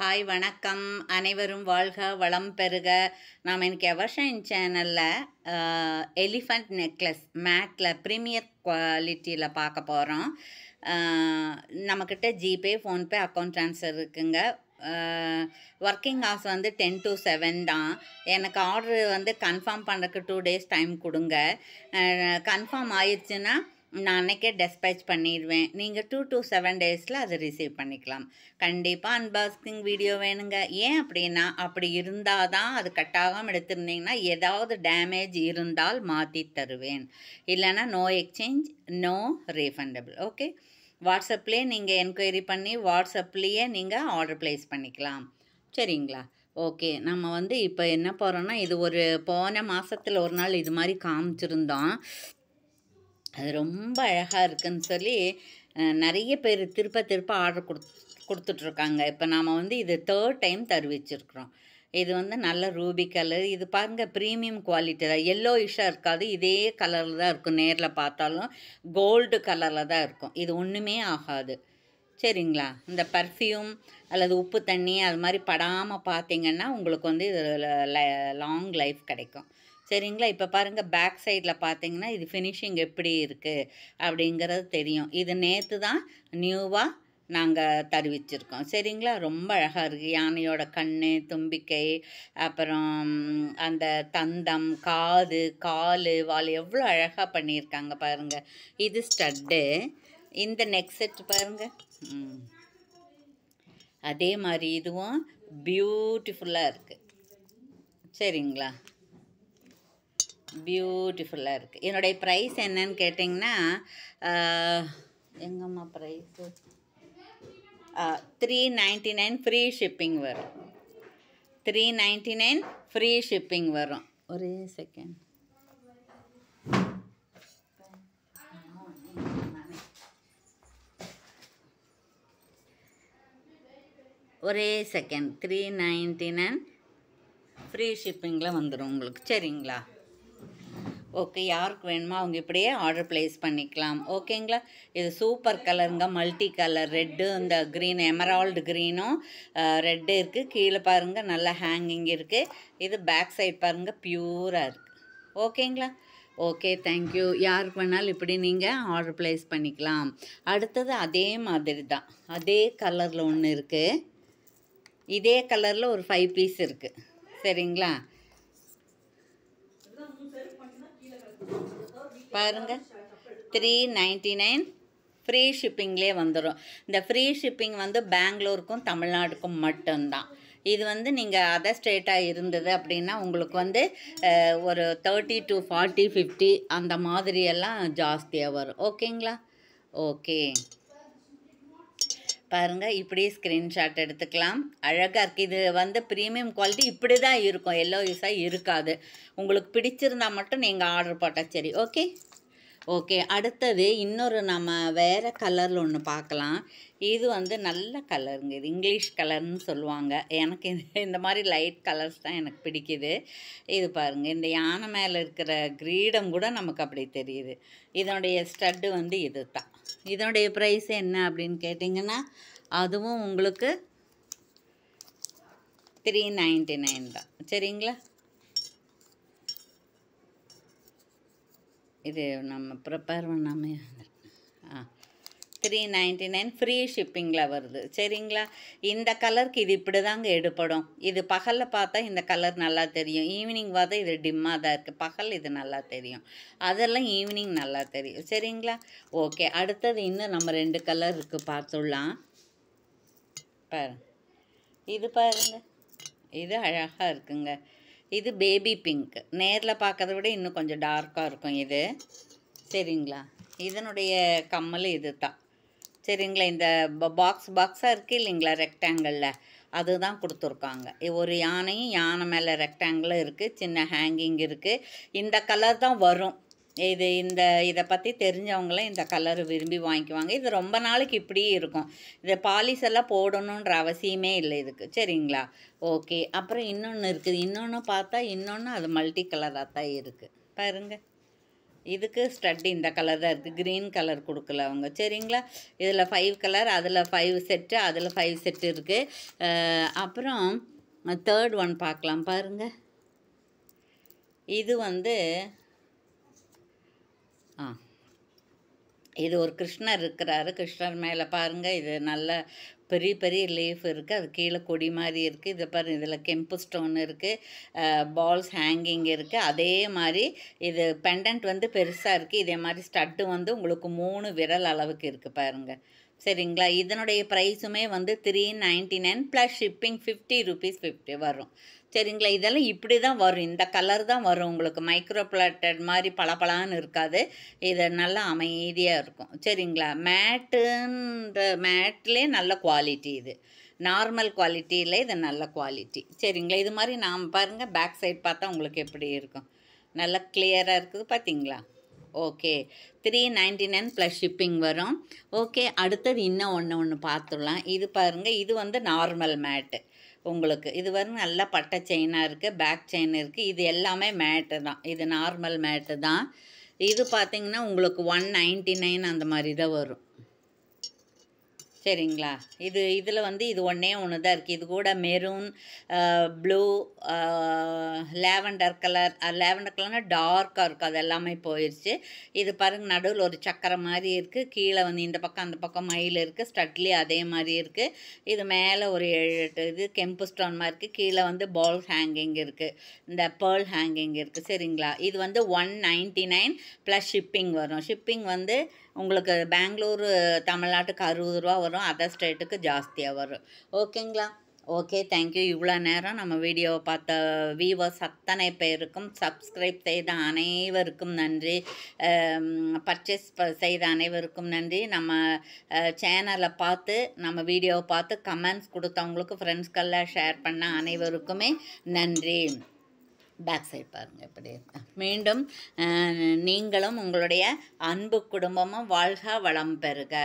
Hi வணக்கம். அனைவரும் வாழ்க வளம் பெறுக. நாம் இன்றைக்கி எவர்ஷைன் சேனலில் எலிஃபண்ட் நெக்லஸ் மேட்டில் ப்ரீமியர் குவாலிட்டியில் பார்க்க போகிறோம். நம்மக்கிட்ட ஜிபே ஃபோன்பே அக்கௌண்ட் ட்ரான்ஸ்ஃபர் இருக்குங்க. ஒர்க்கிங் ஹவர்ஸ் வந்து 10 to 7 தான். எனக்கு ஆர்டரு கன்ஃபார்ம் பண்ணுறதுக்கு 2 days டைம் கொடுங்க. கன்ஃபார்ம் ஆயிடுச்சுன்னா நான் அன்றைக்கே டெஸ்பேச் பண்ணிடுவேன். நீங்கள் 2 to 7 days அதை ரிசீவ் பண்ணிக்கலாம். கண்டிப்பாக அன்பாக்சிங் வீடியோ வேணுங்க. ஏன் அப்படின்னா, அப்படி இருந்தால் தான் அது கட்டாகாமல் எடுத்துருந்தீங்கன்னா ஏதாவது டேமேஜ் இருந்தால் மாற்றி தருவேன். இல்லைன்னா no exchange, no refundable. Okay, வாட்ஸ்அப்லேயே நீங்கள் என்கொயரி பண்ணி வாட்ஸ்அப்லேயே நீங்கள் ஆர்டர் ப்ளேஸ் பண்ணிக்கலாம். சரிங்களா? ஓகே, நம்ம இப்போ என்ன போகிறோன்னா, இது ஒரு போன மாதத்தில் ஒரு நாள் இது மாதிரி காமிச்சிருந்தோம். அது ரொம்ப அழகாக இருக்குதுன்னு சொல்லி நிறைய பேர் திருப்ப ஆர்டர் கொடுத்துட்ருக்காங்க. இப்போ நாம் இது 3rd டைம் தருவிச்சிருக்கிறோம். இது நல்ல ரூபி கலர். இது பாருங்கள், ப்ரீமியம் குவாலிட்டி தான். எல்லோயிஷாக இருக்காது, இதே கலரில் தான் இருக்கும். நேரில் பார்த்தாலும் கோல்டு கலரில் தான் இருக்கும். இது ஒன்றுமே ஆகாது. சரிங்களா? இந்த பர்ஃப்யூம் அல்லது உப்பு தண்ணி அது மாதிரி படாமல் பார்த்தீங்கன்னா உங்களுக்கு இது லாங் லைஃப் கிடைக்கும். சரிங்களா? இப்போ பாருங்கள், பேக் சைடில் பார்த்தீங்கன்னா இது ஃபினிஷிங் எப்படி இருக்குது அப்படிங்கிறது தெரியும். இது நேற்று தான் நியூவாக நாங்கள் தருவிச்சிருக்கோம். சரிங்களா? ரொம்ப அழகாக இருக்குது. யானையோட கண், தும்பிக்கை, அப்புறம் அந்த தந்தம், காது, கால், வால் எவ்வளோ அழகாக பண்ணியிருக்காங்க பாருங்கள். இது ஸ்டட்டு. இந்த நெக் செட் பாருங்கள். அதே மாதிரி இதுவும் பியூட்டிஃபுல்லாக இருக்குது. சரிங்களா? பியூட்டிஃபுல்லாக இருக்குது. என்னுடைய ப்ரைஸ் என்னன்னு கேட்டிங்கன்னா, எங்கம்மா ப்ரைஸு 399 ஃப்ரீ ஷிப்பிங் வரும். 399 ஃப்ரீ ஷிப்பிங் வரும். ஒரே செகண்ட். ஒரே செகண்ட். 399 ஃப்ரீ ஷிப்பிங்கில் வந்துடும் உங்களுக்கு. சரிங்களா? ஓகே, யாருக்கு வேணுமோ அவங்க இப்படியே ஆர்டர் ப்ளேஸ் பண்ணிக்கலாம். ஓகேங்களா? இது சூப்பர் கலருங்க. மல்டி கலர் ரெட்டு, இந்த க்ரீன், எமரால்டு க்ரீனும் ரெட்டு இருக்குது. கீழே பாருங்கள், நல்ல ஹேங்கிங் இருக்குது. இது பேக் சைட் பாருங்கள், ப்யூராக இருக்குது. ஓகேங்களா? Okay, thank you. யாருக்கு வேணாலும் இப்படி நீங்கள் ஆர்டர் ப்ளேஸ் பண்ணிக்கலாம். அடுத்தது அதே மாதிரி தான், அதே கலரில் ஒன்று இருக்குது. இதே கலரில் ஒரு 5 பீஸ் இருக்குது. சரிங்களா? பாருங்கள், 399 ஃப்ரீ ஷிப்பிங்லேயே வந்துடும். இந்த ஃப்ரீ ஷிப்பிங் பெங்களூருக்கும் தமிழ்நாடுக்கும் மட்டும்தான். இது நீங்கள் அதர் ஸ்டேட்டாக இருந்தது அப்படின்னா உங்களுக்கு ஒரு 30 to 40 50 அந்த மாதிரியெல்லாம் ஜாஸ்தியாக வரும். ஓகேங்களா? ஓகே, பாருங்கள், இப்படி ஸ்க்ரீன்ஷாட் எடுத்துக்கலாம். அழகாக இருக்குது. இது ப்ரீமியம் குவாலிட்டி இப்படி தான் இருக்கும், எல்லோயிஸாக இருக்காது. உங்களுக்கு பிடிச்சிருந்தால் மட்டும் நீங்கள் ஆர்டர் போட்டால் சரி. Okay okay. அடுத்தது இன்னொரு நம்ம வேறு கலரில் ஒன்று பார்க்கலாம். இது நல்ல கலருங்க. இது இங்கிலீஷ் கலர்னு சொல்லுவாங்க. எனக்கு இந்த மாதிரி லைட் கலர்ஸ் தான் எனக்கு பிடிக்குது. இது பாருங்கள், இந்த யானை மேலே இருக்கிற கிரீடம் கூட நமக்கு அப்படி தெரியுது. இதனுடைய ஸ்டட்டு இது தான். இதனுடைய ப்ரைஸ் என்ன அப்படின்னு கேட்டிங்கன்னா, அதுவும் உங்களுக்கு 399 தான். சரிங்களா? இது நம்ம ப்ரிப்பேர் பண்ணாமே 399 ஃப்ரீ ஷிப்பிங்கில் வருது. சரிங்களா? இந்த கலருக்கு இது இப்படி தாங்க எடுப்படும். இது பகலில் பார்த்தா இந்த கலர் நல்லா தெரியும், ஈவினிங் பார்த்தா இது டிம்மாக தான் இருக்குது. பகல் இது நல்லா தெரியும், அதெல்லாம் ஈவினிங் நல்லா தெரியும். சரிங்களா? ஓகே, அடுத்தது இன்னும் நம்ம 2 கலர் இருக்குது, பார்த்துடலாம். பாரு, இது பாருங்கள், இது அழகாக இருக்குங்க. இது பேபி பிங்க். நேரில் பார்க்கறத விட இன்னும் கொஞ்சம் டார்க்காக இருக்கும் இது. சரிங்களா? இதனுடைய கம்மல் இது தான். சரிங்களா? இந்த பாக்ஸாக இருக்குது இல்லைங்களா, ரெக்டாங்கிளில், அதுதான் கொடுத்துருக்காங்க. ஒரு யானையும் யானை மேலே ரெக்டாங்கிளில் இருக்குது, சின்ன ஹேங்கிங் இருக்குது. இந்த கலர் தான் வரும். இதை பற்றி தெரிஞ்சவங்களாம் இந்த கலர் விரும்பி வாங்கிக்குவாங்க. இது ரொம்ப நாளைக்கு இப்படியே இருக்கும். இதை பாலிஷ் எல்லாம் போடணுன்ற அவசியமே இல்லை இதுக்கு. சரிங்களா? ஓகே, அப்புறம் இன்னொன்று இருக்குது. இன்னொன்று பார்த்தா இன்னொன்று அது மல்டி கலராக தான் இருக்குது. பாருங்கள், இதுக்கு ஸ்டட் இந்த கலர் தான் இருக்குது, க்ரீன் கலர் கொடுக்கல அவங்க. சரிங்களா, இதில் 5 கலர், அதில் 5 செட்டு, அதில் 5 செட்டு இருக்குது. அப்புறம் தேர்ட் ஒன் பார்க்கலாம் பாருங்கள். இது வந்து இது ஒரு கிருஷ்ணர் இருக்கிறாரு. கிருஷ்ணர் மேலே பாருங்கள், இது நல்ல பெரிய பெரிய லீஃப் இருக்குது, அது கீழே கொடி மாதிரி இருக்குது. இதை பாருங்கள், இதில் கெம்பு ஸ்டோன் இருக்குது, பால்ஸ் ஹேங்கிங் இருக்குது. அதே மாதிரி இது பெண்டன்ட் வந்து பெருசாக இருக்குது. இதே மாதிரி ஸ்டட்டு வந்து உங்களுக்கு 3 விரல் அளவுக்கு இருக்குது பாருங்கள். சரிங்களா, இதனுடைய ப்ரைஸுமே வந்து 399 ப்ளஸ் ஷிப்பிங் 50 rupees 50 வரும். சரிங்களா, இதெல்லாம் இப்படி தான் வரும், இந்த கலர் தான் வரும் உங்களுக்கு. மைக்ரோ பிளாட்டட் மாதிரி பளபளன்னு இருக்காது, இது நல்லா அமைதியாக இருக்கும். சரிங்களா, மேட்லேயே நல்ல குவாலிட்டி, இது நார்மல் குவாலிட்டியில் இது நல்ல குவாலிட்டி. சரிங்களா, இது மாதிரி நாம் பாருங்கள், பேக் சைட் பார்த்தா உங்களுக்கு எப்படி இருக்கும், நல்லா கிளியராக இருக்குது பார்த்தீங்களா. ஓகே, 399 ப்ளஸ் ஷிப்பிங் வரும். ஓகே, அடுத்தது இன்னும் ஒன்று பார்த்துடலாம். இது பாருங்கள், இது வந்து நார்மல் மேட்டு உங்களுக்கு. இது வரும் நல்லா பட்டை செயினாக இருக்குது, பேக் செயின் இருக்குது, இது எல்லாமே மேட்டு தான், இது நார்மல் மேட்டு தான். இது பார்த்திங்கன்னா உங்களுக்கு 199 அந்த மாதிரி தான் வரும். சரிங்களா, இதில் வந்து இது ஒன்றே ஒன்று தான் இருக்குது. இது கூட மெரூன், ப்ளூ, லேவண்டர் கலர்னால் டார்க்காக இருக்கும், அது எல்லாமே போயிடுச்சு. இது பாருங்கள், நடுவில் ஒரு சக்கரை மாதிரி இருக்குது, கீழே வந்து இந்த பக்கம் அந்த பக்கம் மயில் இருக்குது, ஸ்டட்லேயே அதே மாதிரி இருக்குது. இது மேலே ஒரு 7-8 இது கெம்பு ஸ்டோன் மாதிரி இருக்குது, கீழே வந்து பால் ஹேங்கிங் இருக்குது, இந்த பேர்ல் ஹேங்கிங் இருக்குது. சரிங்களா, இது வந்து 199 ப்ளஸ் ஷிப்பிங் வரும். ஷிப்பிங் வந்து உங்களுக்கு பெங்களூர் தமிழ்நாட்டுக்கு 60 ரூபா வரும், அதர் ஸ்டேட்டுக்கு ஜாஸ்தியாக வரும். ஓகேங்களா. Okay, thank you. இவ்வளோ நேரம் நம்ம வீடியோவை பார்த்த வியூவர்ஸ் அத்தனை பேருக்கும், சப்ஸ்கிரைப் செய்த அனைவருக்கும் நன்றி, பர்ச்சேஸ் செய்த அனைவருக்கும் நன்றி. நம்ம சேனலை பார்த்து நம்ம வீடியோவை பார்த்து கமெண்ட்ஸ் கொடுத்தவங்களுக்கு, ஃப்ரெண்ட்ஸ்கெல்லாம் ஷேர் பண்ண அனைவருக்குமே நன்றி. பேக் சைட் பாருங்கள் எப்படி இருக்கு. மீண்டும் நீங்களும் உங்களுடைய அன்பு குடும்பமும் வாழ்க வளம் பெறுக.